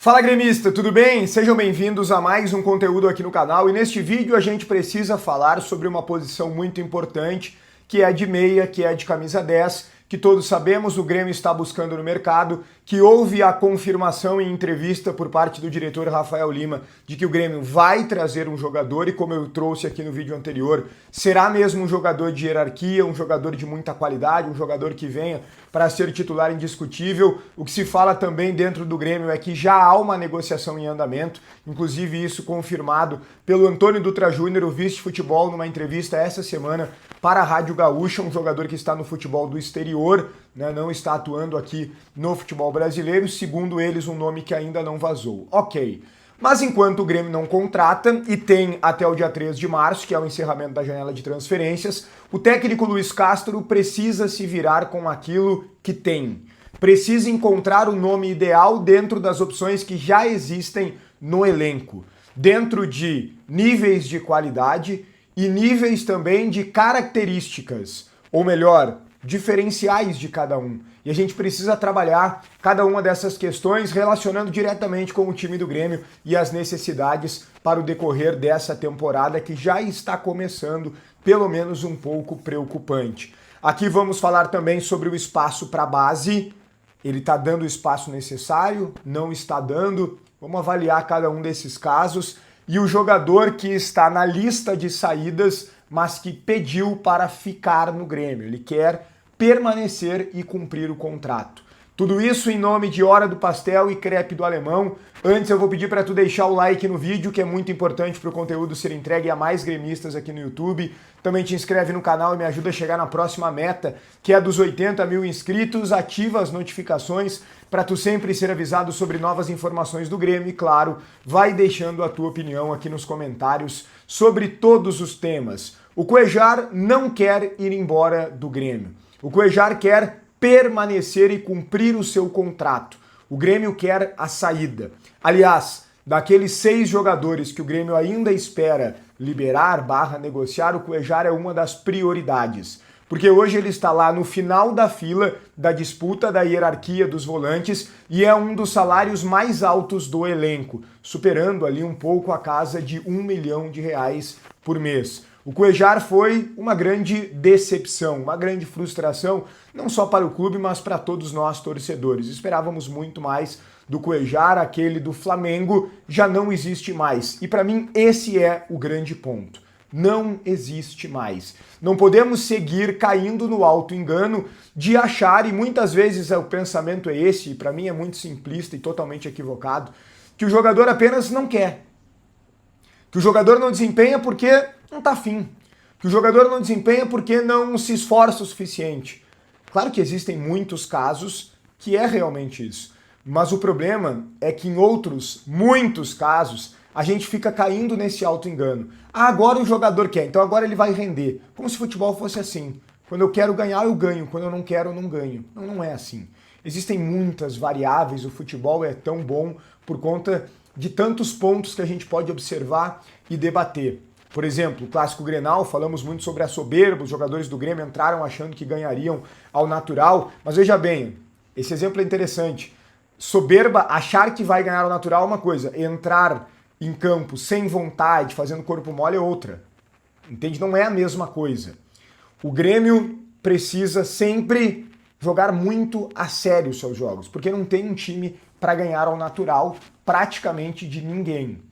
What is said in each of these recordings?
Fala gremista, tudo bem? Sejam bem-vindos a mais um conteúdo aqui no canal e neste vídeo a gente precisa falar sobre uma posição muito importante que é de meia, que é de camisa 10, que todos sabemos o Grêmio está buscando no mercado, que houve a confirmação em entrevista por parte do diretor Rafael Lima de que o Grêmio vai trazer um jogador e como eu trouxe aqui no vídeo anterior, será mesmo um jogador de hierarquia, um jogador de muita qualidade, um jogador que venha para ser titular indiscutível. O que se fala também dentro do Grêmio é que já há uma negociação em andamento, inclusive isso confirmado pelo Antônio Dutra Júnior, o vice-futebol, numa entrevista essa semana para a Rádio Gaúcha, um jogador que está no futebol do exterior, né, não está atuando aqui no futebol brasileiro, segundo eles um nome que ainda não vazou. Ok. Mas enquanto o Grêmio não contrata, e tem até o dia 3 de março, que é o encerramento da janela de transferências, o técnico Luiz Castro precisa se virar com aquilo que tem. Precisa encontrar o nome ideal dentro das opções que já existem no elenco. Dentro de níveis de qualidade e níveis também de características, ou melhor, diferenciais de cada um. E a gente precisa trabalhar cada uma dessas questões relacionando diretamente com o time do Grêmio e as necessidades para o decorrer dessa temporada que já está começando, pelo menos um pouco preocupante. Aqui vamos falar também sobre o espaço para a base. Ele está dando o espaço necessário? Não está dando? Vamos avaliar cada um desses casos. E o jogador que está na lista de saídas, mas que pediu para ficar no Grêmio. Ele quer permanecer e cumprir o contrato. Tudo isso em nome de Hora do Pastel e Crepe do Alemão. Antes eu vou pedir para tu deixar o like no vídeo, que é muito importante para o conteúdo ser entregue a mais gremistas aqui no YouTube. Também te inscreve no canal e me ajuda a chegar na próxima meta, que é dos 80 mil inscritos. Ativa as notificações para tu sempre ser avisado sobre novas informações do Grêmio. E claro, vai deixando a tua opinião aqui nos comentários sobre todos os temas. O Cuéllar não quer ir embora do Grêmio. O Cuéllar quer permanecer e cumprir o seu contrato. O Grêmio quer a saída. Aliás, daqueles 6 jogadores que o Grêmio ainda espera liberar, negociar, o Cuéllar é uma das prioridades. Porque hoje ele está lá no final da fila da disputa da hierarquia dos volantes e é um dos salários mais altos do elenco, superando ali um pouco a casa de R$1 milhão por mês. O Cuéllar foi uma grande decepção, uma grande frustração, não só para o clube, mas para todos nós torcedores. Esperávamos muito mais do Cuéllar, aquele do Flamengo já não existe mais. E para mim esse é o grande ponto. Não existe mais. Não podemos seguir caindo no auto-engano de achar, e muitas vezes o pensamento é esse, e para mim é muito simplista e totalmente equivocado, que o jogador apenas não quer. Que o jogador não desempenha porque não está afim. Que o jogador não desempenha porque não se esforça o suficiente. Claro que existem muitos casos que é realmente isso. Mas o problema é que em outros, muitos casos, a gente fica caindo nesse auto-engano. Ah, agora o jogador quer, então agora ele vai render. Como se futebol fosse assim. Quando eu quero ganhar, eu ganho. Quando eu não quero, eu não ganho. Não, não é assim. Existem muitas variáveis, o futebol é tão bom por conta de tantos pontos que a gente pode observar e debater. Por exemplo, o Clássico Grenal, falamos muito sobre a soberba, os jogadores do Grêmio entraram achando que ganhariam ao natural, mas veja bem, esse exemplo é interessante. Soberba, achar que vai ganhar ao natural é uma coisa, entrar em campo sem vontade, fazendo corpo mole é outra. Entende? Não é a mesma coisa. O Grêmio precisa sempre jogar muito a sério os seus jogos, porque não tem um time para ganhar ao natural praticamente de ninguém.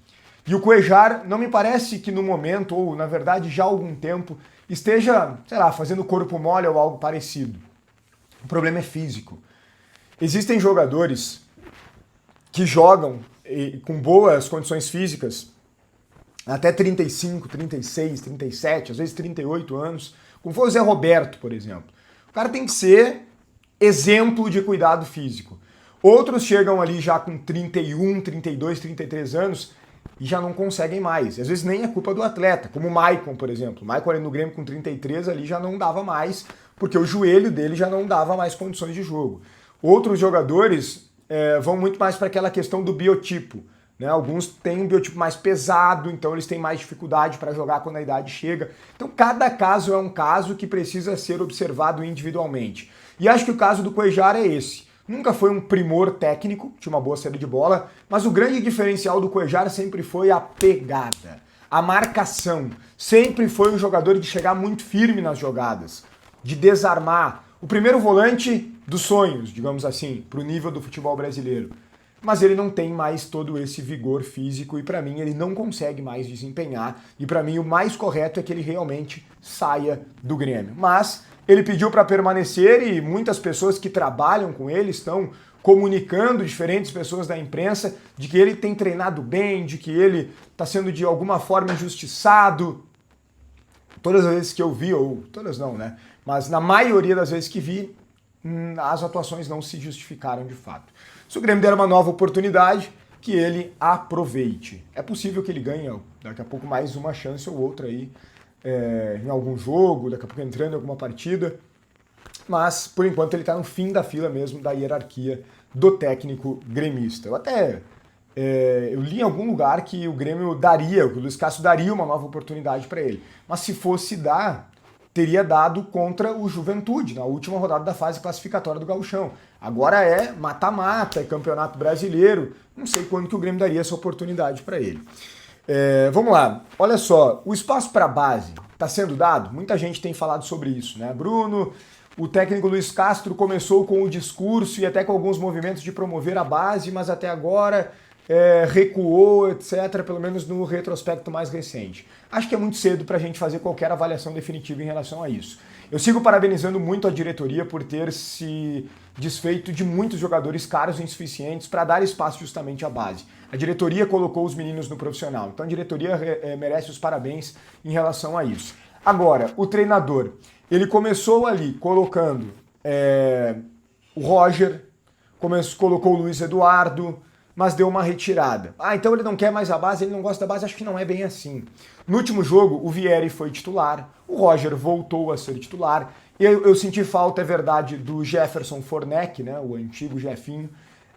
E o Cuéllar não me parece que no momento, ou na verdade já há algum tempo, esteja, sei lá, fazendo corpo mole ou algo parecido. O problema é físico. Existem jogadores que jogam com boas condições físicas até 35, 36, 37, às vezes 38 anos, como foi o Zé Roberto, por exemplo. O cara tem que ser exemplo de cuidado físico. Outros chegam ali já com 31, 32, 33 anos e já não conseguem mais. Às vezes nem é culpa do atleta, como o Maicon, por exemplo. O Maicon ali no Grêmio com 33 ali já não dava mais, porque o joelho dele já não dava mais condições de jogo. Outros jogadores vão muito mais para aquela questão do biotipo. Né? Alguns têm um biotipo mais pesado, então eles têm mais dificuldade para jogar quando a idade chega. Então cada caso é um caso que precisa ser observado individualmente. E acho que o caso do Cuéllar é esse. Nunca foi um primor técnico, tinha uma boa saída de bola, mas o grande diferencial do Cuéllar sempre foi a pegada, a marcação. Sempre foi um jogador de chegar muito firme nas jogadas, de desarmar. O primeiro volante dos sonhos, digamos assim, para o nível do futebol brasileiro. Mas ele não tem mais todo esse vigor físico e para mim ele não consegue mais desempenhar. E para mim o mais correto é que ele realmente saia do Grêmio. Mas ele pediu para permanecer e muitas pessoas que trabalham com ele estão comunicando, diferentes pessoas da imprensa, de que ele tem treinado bem, de que ele está sendo de alguma forma injustiçado. Todas as vezes que eu vi, ou todas não, né? Mas na maioria das vezes que vi, as atuações não se justificaram de fato. Se o Grêmio der uma nova oportunidade, que ele aproveite. É possível que ele ganhe daqui a pouco mais uma chance ou outra aí em algum jogo, daqui a pouco entrando em alguma partida, mas por enquanto ele está no fim da fila mesmo da hierarquia do técnico gremista. Eu li em algum lugar que o Grêmio daria, que o Luiz Castro daria uma nova oportunidade para ele, mas se fosse dar, teria dado contra o Juventude, na última rodada da fase classificatória do Gauchão. Agora é mata-mata, é campeonato brasileiro, não sei quando que o Grêmio daria essa oportunidade para ele. Vamos lá, olha só, o espaço para a base está sendo dado? Muita gente tem falado sobre isso, né? Bruno, o técnico Luiz Castro começou com o discurso e até com alguns movimentos de promover a base, mas até agora recuou, etc., pelo menos no retrospecto mais recente. Acho que é muito cedo para a gente fazer qualquer avaliação definitiva em relação a isso. Eu sigo parabenizando muito a diretoria por ter se desfeito de muitos jogadores caros e insuficientes para dar espaço justamente à base. A diretoria colocou os meninos no profissional, então a diretoria merece os parabéns em relação a isso. Agora, o treinador, ele começou ali colocando o Roger, colocou o Luiz Eduardo, mas deu uma retirada. Então ele não quer mais a base, ele não gosta da base, acho que não é bem assim. No último jogo, o Vieri foi titular, o Roger voltou a ser titular, eu senti falta, é verdade, do Jefferson Fornec, né, o antigo Jefinho.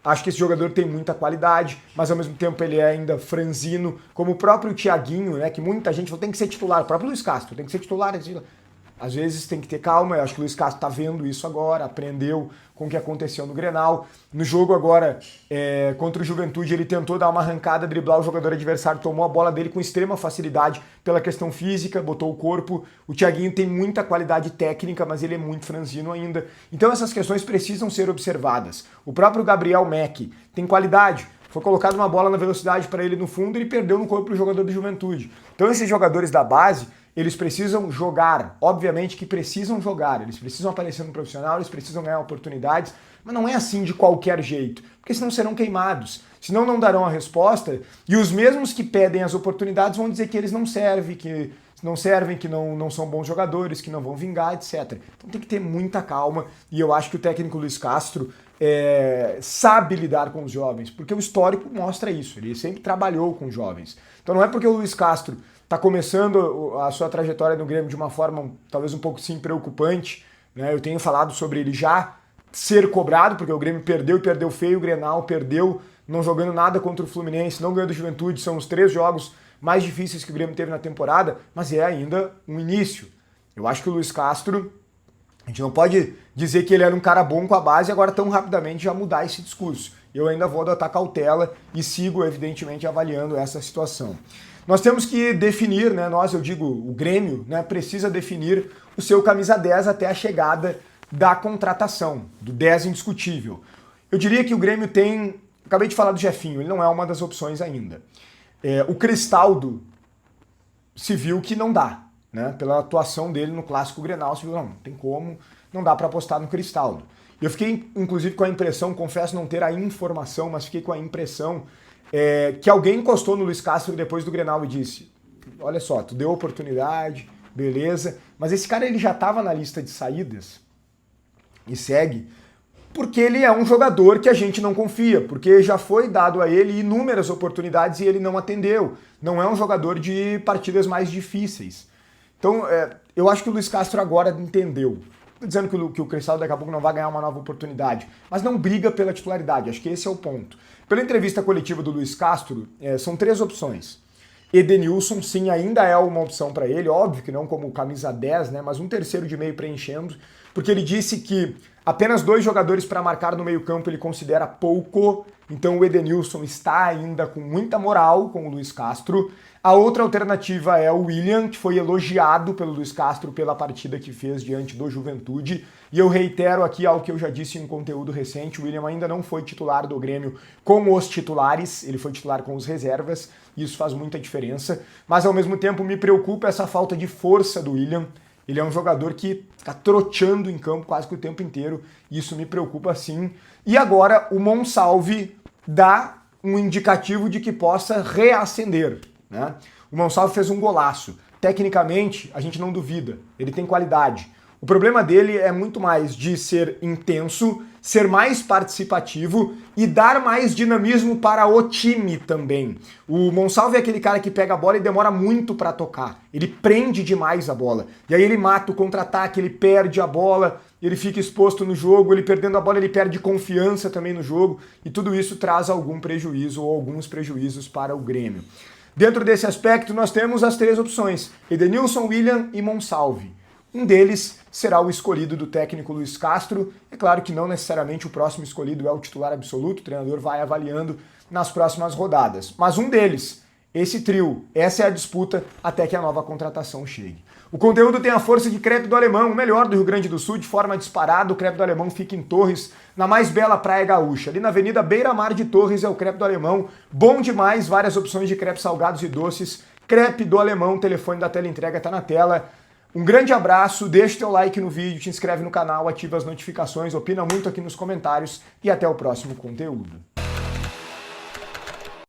Acho que esse jogador tem muita qualidade, mas ao mesmo tempo ele é ainda franzino, como o próprio Thiaguinho, né, que muita gente falou, tem que ser titular, o próprio Luiz Castro, tem que ser titular. Às vezes tem que ter calma, eu acho que o Luiz Castro está vendo isso agora, aprendeu com o que aconteceu no Grenal. No jogo agora contra o Juventude, ele tentou dar uma arrancada, driblar o jogador adversário, tomou a bola dele com extrema facilidade pela questão física, botou o corpo. O Thiaguinho tem muita qualidade técnica, mas ele é muito franzino ainda. Então essas questões precisam ser observadas. O próprio Gabriel Mack tem qualidade, foi colocado uma bola na velocidade para ele no fundo e ele perdeu no corpo do jogador do Juventude. Então esses jogadores da base, eles precisam jogar, obviamente que precisam jogar, eles precisam aparecer no profissional, eles precisam ganhar oportunidades, mas não é assim de qualquer jeito, porque senão serão queimados, senão não darão a resposta, e os mesmos que pedem as oportunidades vão dizer que eles não servem, que não são bons jogadores, que não vão vingar, etc. Então tem que ter muita calma, e eu acho que o técnico Luiz Castro sabe lidar com os jovens, porque o histórico mostra isso, ele sempre trabalhou com jovens. Então não é porque o Luiz Castro está começando a sua trajetória no Grêmio de uma forma talvez um pouco sim preocupante, né? Eu tenho falado sobre ele já ser cobrado, porque o Grêmio perdeu e perdeu feio o Grenal, perdeu não jogando nada contra o Fluminense, não ganhou do Juventude, são os 3 jogos mais difíceis que o Grêmio teve na temporada, mas é ainda um início. Eu acho que o Luiz Castro, a gente não pode dizer que ele era um cara bom com a base e agora tão rapidamente já mudar esse discurso. Eu ainda vou adotar cautela e sigo, evidentemente, avaliando essa situação. Nós temos que definir, né, eu digo, o Grêmio, né, precisa definir o seu camisa 10 até a chegada da contratação, do 10 indiscutível. Eu diria que o Grêmio tem, acabei de falar do Jefinho, ele não é uma das opções ainda. O Cristaldo se viu que não dá, né, pela atuação dele no Clássico Grenal, se viu, não tem como, não dá para apostar no Cristaldo. Eu fiquei, inclusive, com a impressão, confesso não ter a informação, mas fiquei com a impressão que alguém encostou no Luiz Castro depois do Grenal e disse, olha só, tu deu oportunidade, beleza, mas esse cara ele já estava na lista de saídas e segue porque ele é um jogador que a gente não confia, porque já foi dado a ele inúmeras oportunidades e ele não atendeu. Não é um jogador de partidas mais difíceis. Então, eu acho que o Luiz Castro agora entendeu. Estou dizendo que o Cristaldo daqui a pouco não vai ganhar uma nova oportunidade, mas não briga pela titularidade, acho que esse é o ponto. Pela entrevista coletiva do Luiz Castro, são 3 opções. Edenilson, sim, ainda é uma opção para ele, óbvio que não como camisa 10, né, mas um terceiro de meio preenchendo, porque ele disse que apenas 2 jogadores para marcar no meio-campo ele considera pouco, então o Edenilson está ainda com muita moral com o Luiz Castro. A outra alternativa é o William, que foi elogiado pelo Luiz Castro pela partida que fez diante do Juventude, e eu reitero aqui algo que eu já disse em um conteúdo recente, o William ainda não foi titular do Grêmio com os titulares, ele foi titular com os reservas, e isso faz muita diferença, mas ao mesmo tempo me preocupa essa falta de força do William. Ele é um jogador que fica troteando em campo quase que o tempo inteiro, e isso me preocupa sim. E agora o Monsalve dá um indicativo de que possa reacender, né? O Monsalve fez um golaço. Tecnicamente, a gente não duvida, ele tem qualidade. O problema dele é muito mais de ser intenso, ser mais participativo e dar mais dinamismo para o time também. O Monsalve é aquele cara que pega a bola e demora muito para tocar. Ele prende demais a bola. E aí ele mata o contra-ataque, ele perde a bola, ele fica exposto no jogo, ele perdendo a bola, ele perde confiança também no jogo, e tudo isso traz algum prejuízo ou alguns prejuízos para o Grêmio. Dentro desse aspecto, nós temos as 3 opções: Edenilson, William e Monsalve. Um deles será o escolhido do técnico Luiz Castro. É claro que não necessariamente o próximo escolhido é o titular absoluto, o treinador vai avaliando nas próximas rodadas. Mas um deles, esse trio, essa é a disputa até que a nova contratação chegue. O conteúdo tem a força de Crepe do Alemão, o melhor do Rio Grande do Sul, de forma disparada. O Crepe do Alemão fica em Torres, na mais bela praia gaúcha. Ali na Avenida Beira Mar de Torres é o Crepe do Alemão. Bom demais, várias opções de crepes salgados e doces. Crepe do Alemão, o telefone da teleentrega está na tela. Um grande abraço, deixa o teu like no vídeo, te inscreve no canal, ativa as notificações, opina muito aqui nos comentários e até o próximo conteúdo.